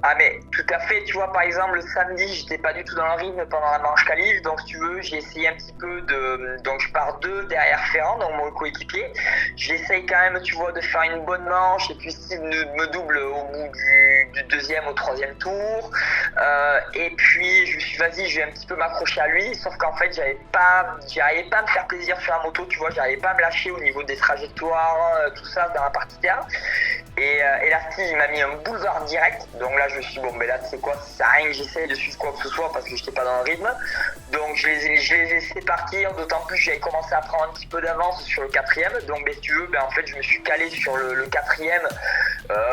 Ah mais tout à fait, tu vois, par exemple le samedi j'étais pas du tout dans le rythme pendant la manche qualif, donc si tu veux j'ai essayé un petit peu donc je pars 2 derrière Ferrand, donc mon coéquipier, j'essaye quand même, tu vois, de faire une bonne manche et puis Steve me double au bout du 2e au 3e tour, et puis je me suis dit vas-y, je vais un petit peu m'accrocher à lui, sauf qu'en fait j'arrivais pas à me faire plaisir sur la moto, tu vois, j'arrivais pas à me lâcher au niveau des trajectoires, tout ça dans la partie terre. Et là, Steve, il m'a mis un boulevard direct. Donc là, je me suis dit, bon, mais là, tu sais quoi, ça sert à rien que j'essaye de suivre quoi que ce soit parce que j'étais pas dans le rythme. Donc, je les ai laissés partir. D'autant plus que j'avais commencé à prendre un petit peu d'avance sur le 4e. Donc, si tu veux, en fait, je me suis calé sur le 4e.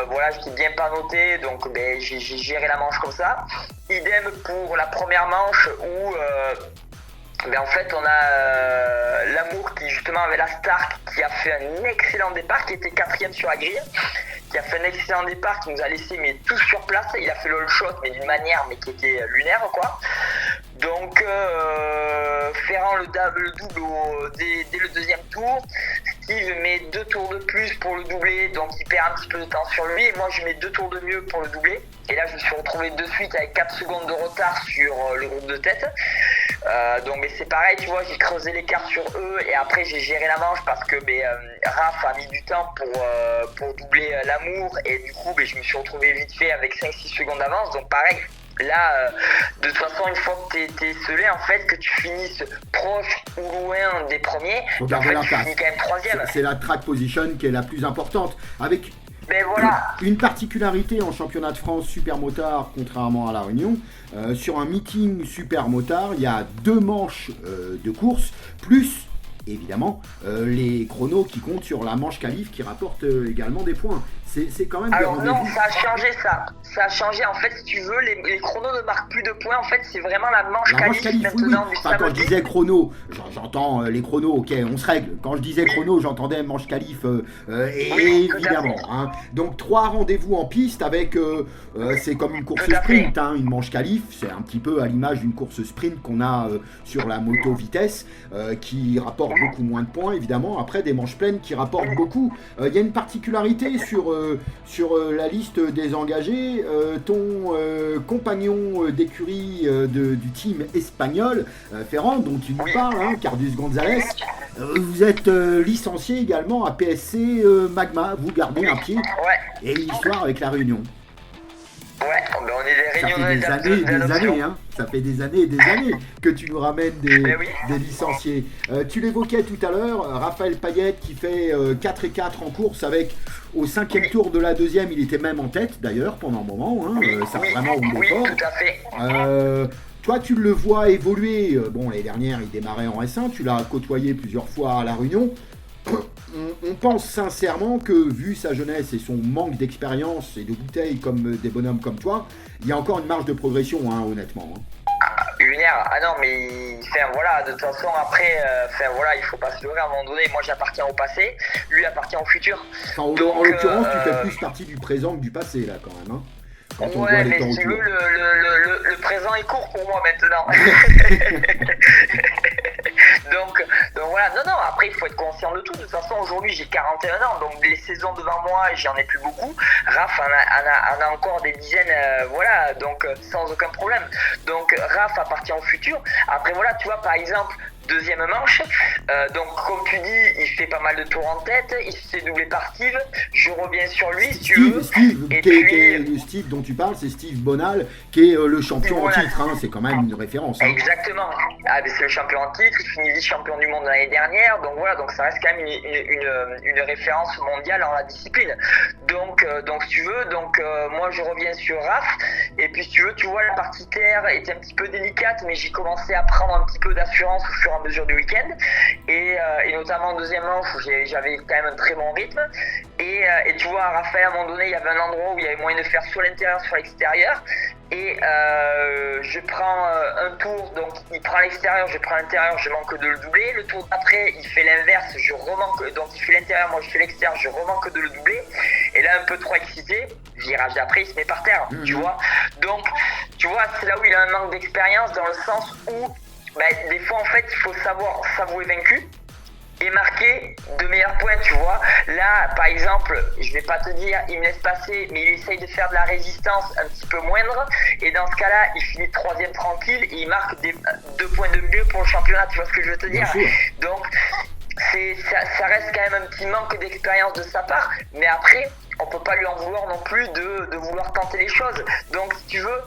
Voilà, j'étais bien pas noté. Donc, j'ai géré la manche comme ça. Idem pour la première manche où... en fait, on a L'Amour qui justement avait la Stark, qui a fait un excellent départ, qui était 4e sur la grille, qui a fait un excellent départ, qui nous a laissé tous sur place. Il a fait le all shot, mais d'une manière qui était lunaire, quoi. Donc Ferrand le double dès le 2e tour. Steve met 2 tours de plus pour le doubler, donc il perd un petit peu de temps sur lui. Et moi, je mets 2 tours de mieux pour le doubler. Et là, je me suis retrouvé de suite avec 4 secondes de retard sur le groupe de tête. Donc c'est pareil, tu vois, j'ai creusé l'écart sur eux et après j'ai géré la manche parce que Raph a mis du temps pour doubler L'Amour et du coup je me suis retrouvé vite fait avec 5-6 secondes d'avance. Donc pareil, là de toute façon une fois que t'es scellé, en fait, que tu finisses proche ou loin des premiers, en fait, tu finis quand même 3e. C'est la track position qui est la plus importante. Avec Mais voilà. Une particularité en championnat de France Supermotard, contrairement à La Réunion, sur un meeting Supermotard, il y a 2 manches de course, plus évidemment les chronos qui comptent sur la manche qualif qui rapporte également des points. C'est quand même Alors des non, rendez-vous. ça a changé ça. Ça a changé en fait, si tu veux, les chronos ne marquent plus de points. En fait, c'est vraiment la manche La manche qualif qualif, oui, oui. maintenant du Enfin, quand je samedi. disais chrono, j'entends les chronos, ok, on se règle. Quand je disais chrono, j'entendais manche qualif, Oui, tout à évidemment. fait. Hein. Donc 3 rendez-vous en piste avec, c'est comme une course Tout à sprint, fait. hein, une manche qualif. C'est un petit peu à l'image d'une course sprint qu'on a sur la moto vitesse, qui rapporte beaucoup moins de points, évidemment. Après, des manches pleines qui rapportent beaucoup. Il y a une particularité sur la liste des engagés. Ton compagnon d'écurie du team espagnol, Ferrand, dont tu nous parles, hein, Cardus Gonzalez, vous êtes licencié également à PSC Magma. Vous gardez un pied Ouais, et une histoire avec la Réunion. ouais, ben on est des Ça réunions fait des années et des années, hein. Ça fait des années et des années que tu nous ramènes Ben oui. des licenciés. Tu l'évoquais tout à l'heure, Raphaël Payette qui fait 4 et 4 en course avec, au 5e tour de la 2e, il était même en tête d'ailleurs pendant un moment, hein. Ça a vraiment roulé Oui, fort. tout à fait. Toi, tu le vois évoluer. Bon, l'année dernière, il démarrait en S1, tu l'as côtoyé plusieurs fois à La Réunion. On pense sincèrement que, vu sa jeunesse et son manque d'expérience et de bouteilles comme des bonhommes comme toi, il y a encore une marge de progression, hein, honnêtement. Hein. Une heure, ah non, mais enfin, voilà, de toute façon, après, voilà, il faut pas se leurrer à un moment donné. Moi, j'appartiens au passé, lui appartient au futur. Enfin, en Donc, l'occurrence, tu fais plus partie du présent que du passé, là, quand même. Hein, quand on voit Ouais, les mais temps si tu autour. veux, le présent est court pour moi maintenant. donc voilà, non, après il faut être conscient de tout. De toute façon, aujourd'hui j'ai 41 ans, donc les saisons devant moi, j'en ai plus beaucoup. Raph en a encore des dizaines, voilà, donc sans aucun problème. Donc Raph appartient au futur. Après voilà, tu vois, par exemple, deuxième manche, donc comme tu dis, il fait pas mal de tours en tête, il se fait doubler par Steve, je reviens sur lui si tu veux. Le Steve dont tu parles, c'est Steve Bonal, qui est le champion en Steve titre, hein, c'est quand même une référence. Hein. Exactement. Ah, mais c'est le champion en titre, il finit vice-champion du monde l'année dernière, donc voilà, donc ça reste quand même une référence mondiale en la discipline. Donc si tu veux, moi je reviens sur Raph, et puis si tu veux, tu vois, la partie terre était un petit peu délicate, mais j'ai commencé à prendre un petit peu d'assurance au fur et à mesure du week-end, et notamment en deuxième manche où j'avais quand même un très bon rythme, et tu vois, Raphaël, à un moment donné, il y avait un endroit où il y avait moyen de faire soit l'intérieur, soit l'extérieur, et je prends un tour, donc il prend l'extérieur, je prends l'intérieur, je manque de le doubler. Le tour d'après, il fait l'inverse, je remanque, donc il fait l'intérieur, moi je fais l'extérieur, je remanque de le doubler. Et là, un peu trop excité, virage d'après, il se met par terre, tu vois. Donc, tu vois, c'est là où il a un manque d'expérience, dans le sens où, des fois, en fait, il faut savoir s'avouer vaincu et marquer de meilleurs points, tu vois. Là, par exemple, je vais pas te dire, il me laisse passer, mais il essaye de faire de la résistance un petit peu moindre, et dans ce cas-là, il finit 3e tranquille, et il marque 2 points de mieux pour le championnat, tu vois ce que je veux te dire. Donc, ça reste quand même un petit manque d'expérience de sa part, mais après, on peut pas lui en vouloir non plus de vouloir tenter les choses. Donc, si tu veux,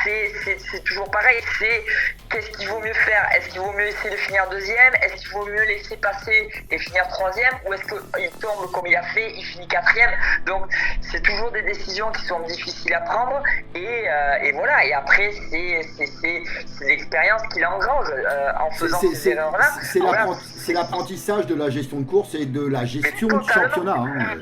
c'est toujours pareil, c'est qu'est-ce qu'il vaut mieux faire? Est-ce qu'il vaut mieux essayer de finir deuxième? Est-ce qu'il vaut mieux laisser passer et finir troisième? Ou est-ce qu'il tombe comme il a fait, il finit 4e? Donc c'est toujours des décisions qui sont difficiles à prendre, et voilà, et après c'est l'expérience qu'il engrange en faisant ces erreurs-là. C'est l'apprentissage de la gestion de course et de la gestion du championnat. Hein.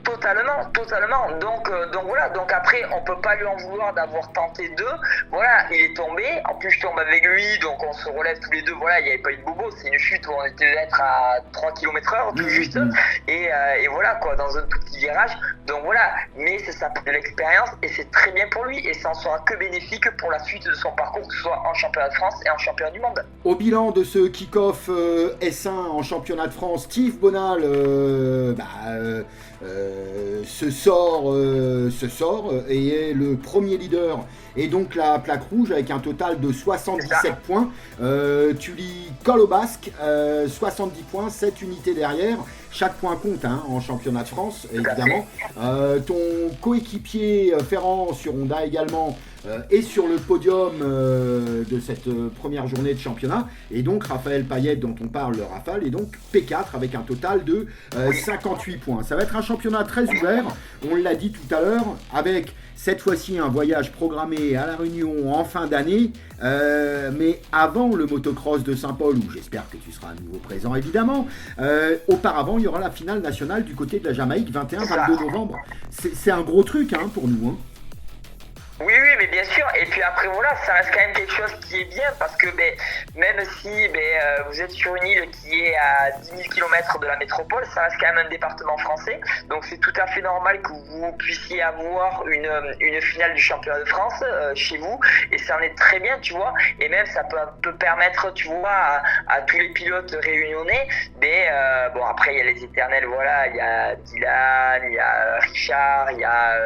Totalement. Donc voilà, donc après on peut pas lui en vouloir d'avoir tenté 2. Voilà, il est tombé. En plus je tombe avec lui, donc on se relève tous les deux. Voilà, il n'y avait pas eu de bobo, c'est une chute où on était être à 3 km/h tout juste. Et voilà quoi, dans un tout petit virage. Donc voilà, mais ça s'appelle de l'expérience et c'est très bien pour lui, et ça en sera que bénéfique pour la suite de son parcours, que ce soit en championnat de France et en championnat du monde. Au bilan de ce kick-off S1 en championnat de France, Steve Bonal se sort et est le premier leader, et donc la plaque rouge avec un total de 77 points. Tully Kolobasque, 70 points, 7 unités derrière. Chaque point compte en championnat de France, évidemment. Ton coéquipier Ferrand sur Honda également, est sur le podium de cette première journée de championnat. Et donc Raphaël Payette, dont on parle, le Rafale, est donc P4 avec un total de 58 points. Ça va être un championnat très ouvert, on l'a dit tout à l'heure, avec cette fois-ci un voyage programmé à La Réunion en fin d'année, mais avant le motocross de Saint-Paul, où j'espère que tu seras à nouveau présent évidemment. Auparavant, il y aura la finale nationale du côté de la Jamaïque, 21-22 novembre. C'est un gros truc pour nous. Oui, mais bien sûr. Et puis après, voilà, ça reste quand même quelque chose qui est bien parce que même si vous êtes sur une île qui est à 10 000 km de la métropole, ça reste quand même un département français. Donc c'est tout à fait normal que vous puissiez avoir une finale du championnat de France chez vous. Et ça en est très bien, tu vois. Et même ça peut permettre, tu vois, à tous les pilotes réunionnais. Bon, après, il y a les éternels, voilà. Il y a Dylan, il y a Richard, il y a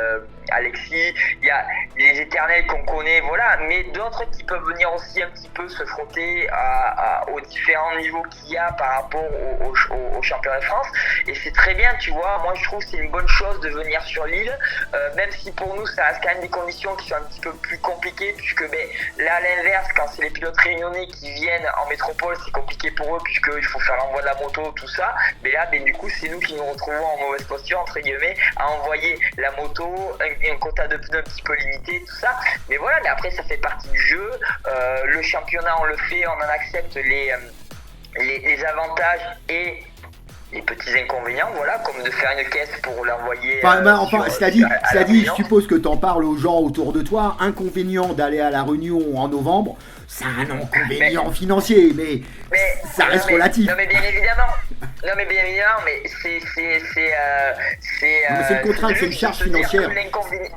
Alexis, il y a les éternels qu'on connaît, voilà, mais d'autres qui peuvent venir aussi un petit peu se frotter aux différents niveaux qu'il y a par rapport au championnat de France. Et c'est très bien, tu vois, moi je trouve que c'est une bonne chose de venir sur l'île, même si pour nous ça reste quand même des conditions qui sont un petit peu plus compliquées, puisque là à l'inverse, quand c'est les pilotes réunionnais qui viennent en métropole, c'est compliqué pour eux, puisqu'il faut faire l'envoi de la moto, tout ça, mais là du coup c'est nous qui nous retrouvons en mauvaise posture, entre guillemets, à envoyer la moto, un quota de pneus un petit peu limité, tout ça. Mais voilà, mais après ça fait partie du jeu. Le championnat, on le fait, on en accepte les avantages et les petits inconvénients, voilà, comme de faire une caisse pour l'envoyer. Cela dit, je suppose que tu en parles aux gens autour de toi. Inconvénient d'aller à La Réunion en novembre, c'est un inconvénient financier, mais ça reste relatif. Non, mais bien évidemment. Mais c'est une contrainte, c'est une charge financière.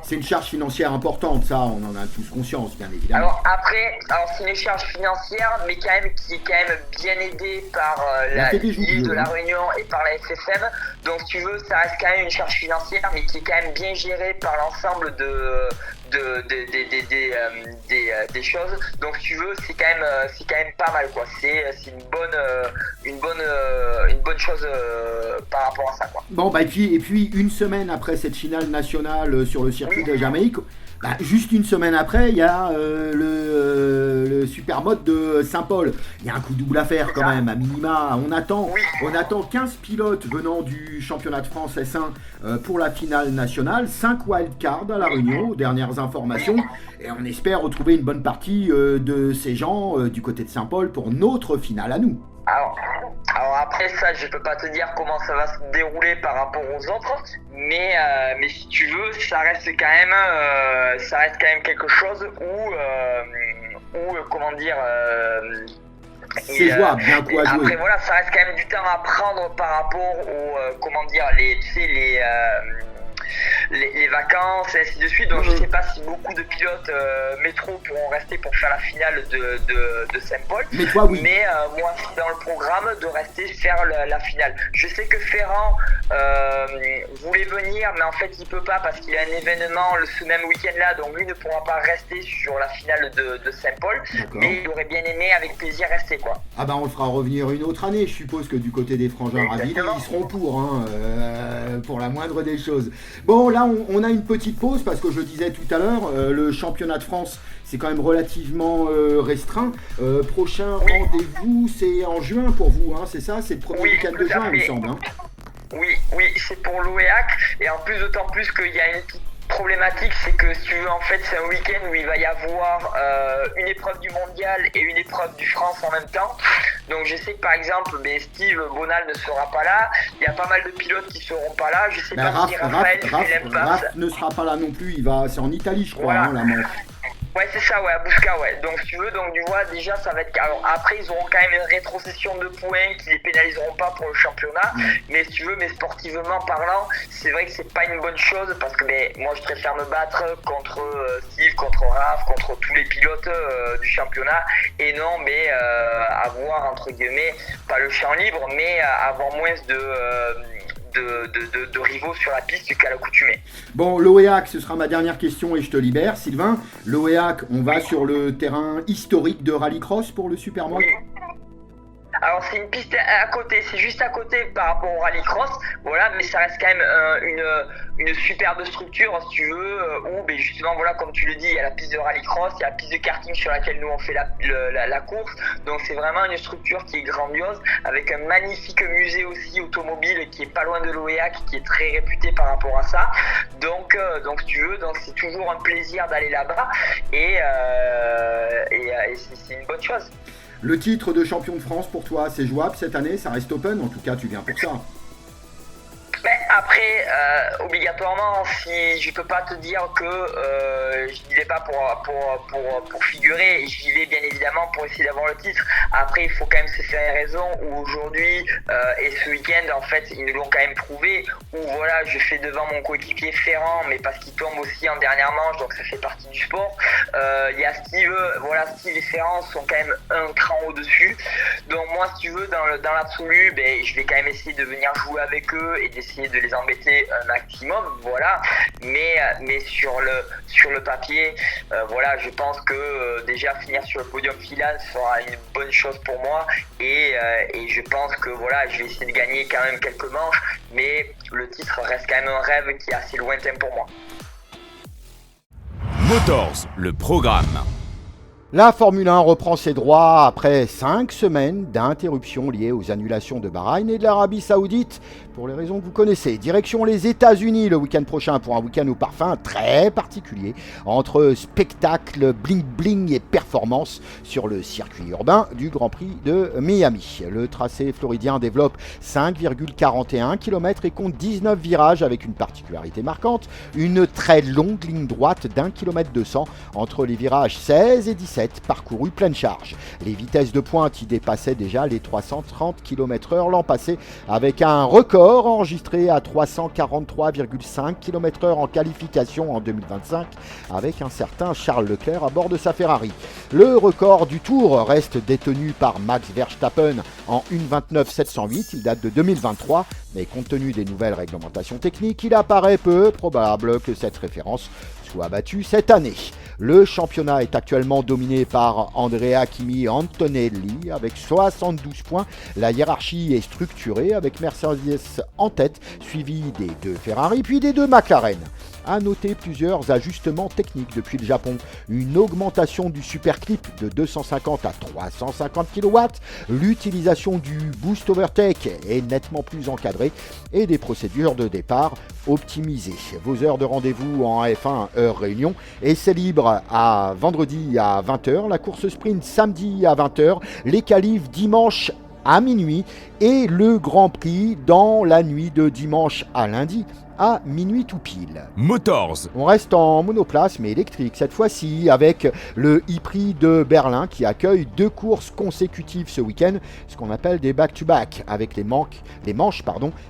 C'est une charge financière importante, ça, on en a tous conscience, bien évidemment. Alors c'est une charge financière, mais qui est quand même bien aidée par l'île de La Réunion et par la FFM. Donc si tu veux, ça reste quand même une charge financière, mais qui est quand même bien gérée par l'ensemble des choses. Donc si tu veux, c'est quand même pas mal, quoi. C'est une bonne chose par rapport à ça, quoi. Bon, et puis une semaine après cette finale nationale sur le circuit de Jamaïque, juste une semaine après, il y a le Supermode de Saint-Paul. Il y a un coup double à faire quand même, à minima. On attend 15 pilotes venant du championnat de France S1 pour la finale nationale, 5 wildcards à La Réunion, aux dernières informations. Et on espère retrouver une bonne partie de ces gens du côté de Saint-Paul pour notre finale à nous. Alors après ça, je peux pas te dire comment ça va se dérouler par rapport aux autres, mais si tu veux, ça reste quand même quelque chose où comment dire. C'est jouable, bien quoi à jouer. Après voilà, ça reste quand même du temps à prendre par rapport aux comment dire les vacances et ainsi de suite. Donc je sais pas si beaucoup de pilotes métro pourront rester pour faire la finale de Saint-Paul. Mais toi oui. Mais moi c'est dans le programme de rester faire la finale. Je sais que Ferrand voulait venir, mais en fait il peut pas parce qu'il a un événement ce même week-end là, donc lui ne pourra pas rester sur la finale de Saint-Paul. D'accord. Mais il aurait bien aimé avec plaisir rester, quoi. On le fera revenir une autre année. Je suppose que du côté des frangins Ravili, ils seront pour la moindre des choses. Bon, là, on a une petite pause parce que je disais tout à l'heure, le championnat de France, c'est quand même relativement restreint. Prochain rendez-vous, c'est en juin pour vous, c'est ça? C'est le premier week-end de juin, il me semble. Oui, c'est pour l'OEAC. Et en plus, d'autant plus qu'il y a une petite problématique, c'est que si tu veux, en fait, c'est un week-end où il va y avoir une épreuve du mondial et une épreuve du France en même temps. Donc je sais que par exemple Steve Bonal ne sera pas là, il y a pas mal de pilotes qui seront pas là, je sais pas si Raphaël Raph ne sera pas là non plus, c'est en Italie je crois, voilà. La manche. Ouais, c'est ça, à Bousca, Donc, si tu veux, tu vois, déjà, ça va être... Alors, après, ils auront quand même une rétrocession de points qui les pénaliseront pas pour le championnat. Mais si tu veux, sportivement parlant, c'est vrai que c'est pas une bonne chose parce que, moi, je préfère me battre contre Steve, contre Raph, contre tous les pilotes du championnat et non, avoir, entre guillemets, pas le champ libre, mais avoir moins de rivaux sur la piste qu'à l'accoutumée. Bon, l'OEAC, ce sera ma dernière question et je te libère, Sylvain. L'OEAC, on va sur le terrain historique de rallycross pour le Supermode. Alors c'est une piste à côté, c'est juste à côté par rapport au rallycross, voilà, mais ça reste quand même une superbe structure, si tu veux, où justement, voilà, comme tu le dis, il y a la piste de rallycross, il y a la piste de karting sur laquelle nous on fait la course, donc c'est vraiment une structure qui est grandiose, avec un magnifique musée aussi automobile qui est pas loin de l'OEAC, qui est très réputé par rapport à ça, donc si tu veux, donc c'est toujours un plaisir d'aller là-bas, et c'est une bonne chose. Le titre de champion de France pour toi, c'est jouable cette année? Ça reste open, en tout cas tu viens pour ça. Après, obligatoirement, si je peux pas te dire que je n'y vais pas pour figurer, j'y vais bien évidemment pour essayer d'avoir le titre. Après, il faut quand même se faire raison où aujourd'hui et ce week-end, en fait, ils nous l'ont quand même prouvé. Où voilà, je fais devant mon coéquipier Ferrand, mais parce qu'il tombe aussi en dernière manche, donc ça fait partie du sport. Il y a Steve, voilà, Steve et Ferrand sont quand même un cran au-dessus. Donc moi, si tu veux, dans l'absolu, je vais quand même essayer de venir jouer avec eux et d'essayer de les embêter un maximum, voilà, mais sur le papier, voilà, je pense que déjà finir sur le podium final sera une bonne chose pour moi, et je pense que voilà, je vais essayer de gagner quand même quelques manches, mais le titre reste quand même un rêve qui est assez lointain pour moi. Motors, le programme. La Formule 1 reprend ses droits après 5 semaines d'interruption liées aux annulations de Bahreïn et de l'Arabie Saoudite, pour les raisons que vous connaissez. Direction les États-Unis le week-end prochain pour un week-end au parfum très particulier, entre spectacle, bling-bling et performance sur le circuit urbain du Grand Prix de Miami. Le tracé floridien développe 5,41 km et compte 19 virages avec une particularité marquante, une très longue ligne droite d'1,2 km entre les virages 16 et 17 parcourus pleine charge. Les vitesses de pointe y dépassaient déjà les 330 km/h l'an passé, avec un record enregistré à 343,5 km/h en qualification en 2025 avec un certain Charles Leclerc à bord de sa Ferrari. Le record du Tour reste détenu par Max Verstappen en 1:29.708, il date de 2023, mais compte tenu des nouvelles réglementations techniques, il apparaît peu probable que cette référence soit battue cette année. Le championnat est actuellement dominé par Andrea Kimi Antonelli avec 72 points. La hiérarchie est structurée avec Mercedes en tête, suivi des 2 Ferrari puis des 2 McLaren. À noter plusieurs ajustements techniques depuis le Japon. Une augmentation du superclip de 250 à 350 kW, l'utilisation du Boost Overtake est nettement plus encadrée et des procédures de départ optimisées. Vos heures de rendez-vous en F1 heure réunion, essai libre à vendredi à 20h, la course sprint samedi à 20h, les qualifs dimanche à minuit et le Grand Prix dans la nuit de dimanche à lundi à minuit tout pile. Motors. On reste en monoplace mais électrique cette fois-ci avec le e-Prix de Berlin qui accueille 2 courses consécutives ce week-end, ce qu'on appelle des back-to-back avec les manches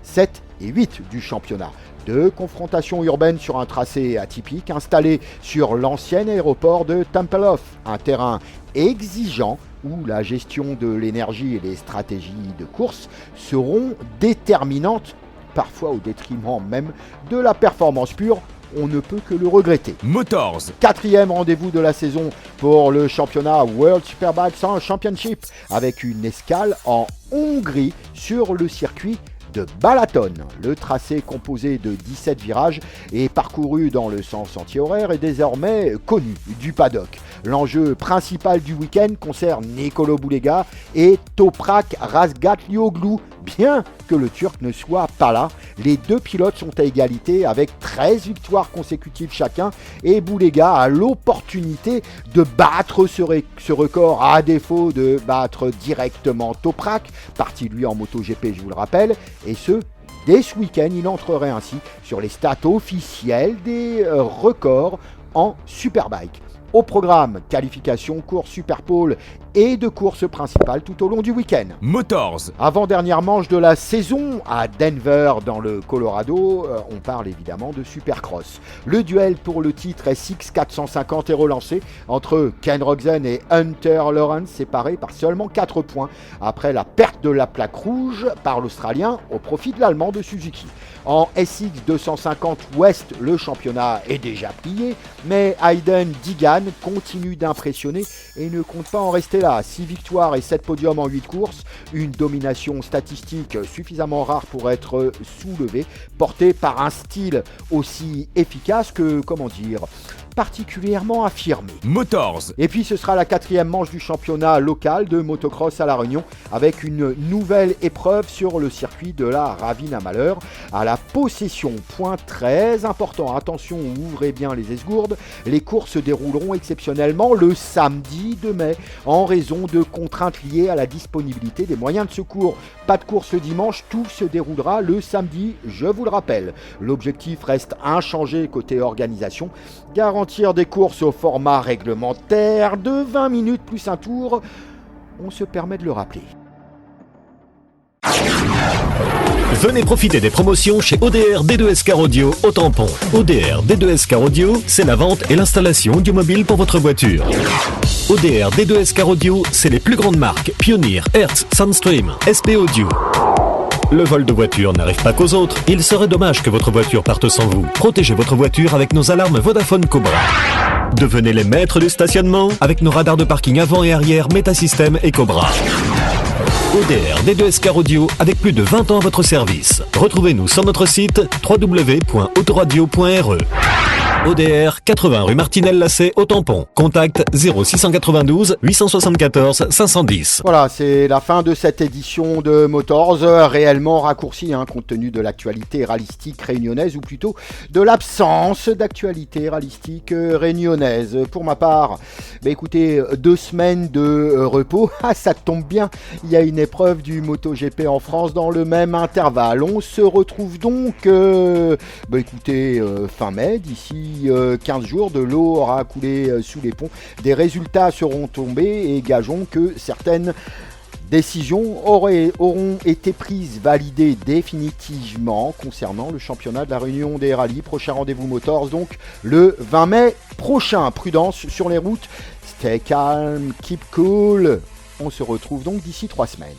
7 et 8 du championnat. 2 confrontations urbaines sur un tracé atypique installé sur l'ancien aéroport de Tempelhof, un terrain exigeant où la gestion de l'énergie et les stratégies de course seront déterminantes, parfois au détriment même de la performance pure. On ne peut que le regretter. Motors. 4e rendez-vous de la saison pour le championnat World Superbike Championship avec une escale en Hongrie sur le circuit de Balaton. Le tracé composé de 17 virages et parcouru dans le sens anti-horaire est désormais connu du paddock. L'enjeu principal du week-end concerne Nicolo Boulega et Toprak Razgatlioglu. Bien que le Turc ne soit pas là, les 2 pilotes sont à égalité avec 13 victoires consécutives chacun et Boulega a l'opportunité de battre ce record à défaut de battre directement Toprak, parti lui en MotoGP je vous le rappelle, et ce dès ce week-end il entrerait ainsi sur les stats officielles des records en Superbike. Au programme, qualification, course Superpole et de courses principales tout au long du week-end. Motors. Avant-dernière manche de la saison à Denver dans le Colorado, on parle évidemment de Supercross. Le duel pour le titre SX 450 est relancé entre Ken Roczen et Hunter Lawrence, séparés par seulement 4 points après la perte de la plaque rouge par l'Australien au profit de l'Allemand de Suzuki. En SX 250 West, le championnat est déjà plié, mais Hayden Digan Mégane continue d'impressionner et ne compte pas en rester là. 6 victoires et 7 podiums en 8 courses, une domination statistique suffisamment rare pour être soulevée, portée par un style aussi efficace que, particulièrement affirmé. Motors. Et puis ce sera la 4e manche du championnat local de motocross à La Réunion avec une nouvelle épreuve sur le circuit de la Ravine à Malheur à la possession. Point très important, attention, ouvrez bien les esgourdes, les courses se dérouleront exceptionnellement le samedi 2 mai en raison de contraintes liées à la disponibilité des moyens de secours. Pas de course dimanche, tout se déroulera le samedi, je vous le rappelle. L'objectif reste inchangé côté organisation, garantir des courses au format réglementaire de 20 minutes plus un tour, on se permet de le rappeler. Venez profiter des promotions chez ODR D2S Car Audio au Tampon. ODR D2S Car Audio, c'est la vente et l'installation audiomobile pour votre voiture. ODR D2S Car Audio, c'est les plus grandes marques Pioneer, Hertz, Soundstream, SP Audio. Le vol de voiture n'arrive pas qu'aux autres. Il serait dommage que votre voiture parte sans vous. Protégez votre voiture avec nos alarmes Vodafone Cobra. Devenez les maîtres du stationnement avec nos radars de parking avant et arrière Metasystem et Cobra. ODR D2S Car Audio avec plus de 20 ans à votre service. Retrouvez-nous sur notre site www.autoradio.re. ODR, 80 rue Martinelle-Lacet au Tampon. Contact 0692 874 510. Voilà, c'est la fin de cette édition de Motors, réellement raccourcie compte tenu de l'actualité rallistique réunionnaise, ou plutôt de l'absence d'actualité rallistique réunionnaise. Pour ma part, écoutez, 2 semaines de repos, ça tombe bien, il y a une épreuve du MotoGP en France dans le même intervalle. On se retrouve donc, fin mai, d'ici 15 jours, de l'eau aura coulé sous les ponts, des résultats seront tombés et gageons que certaines décisions auront été prises, validées définitivement concernant le championnat de la Réunion des rallyes. Prochain rendez-vous Motors donc le 20 mai prochain. Prudence sur les routes, stay calm, keep cool. On se retrouve donc d'ici 3 semaines.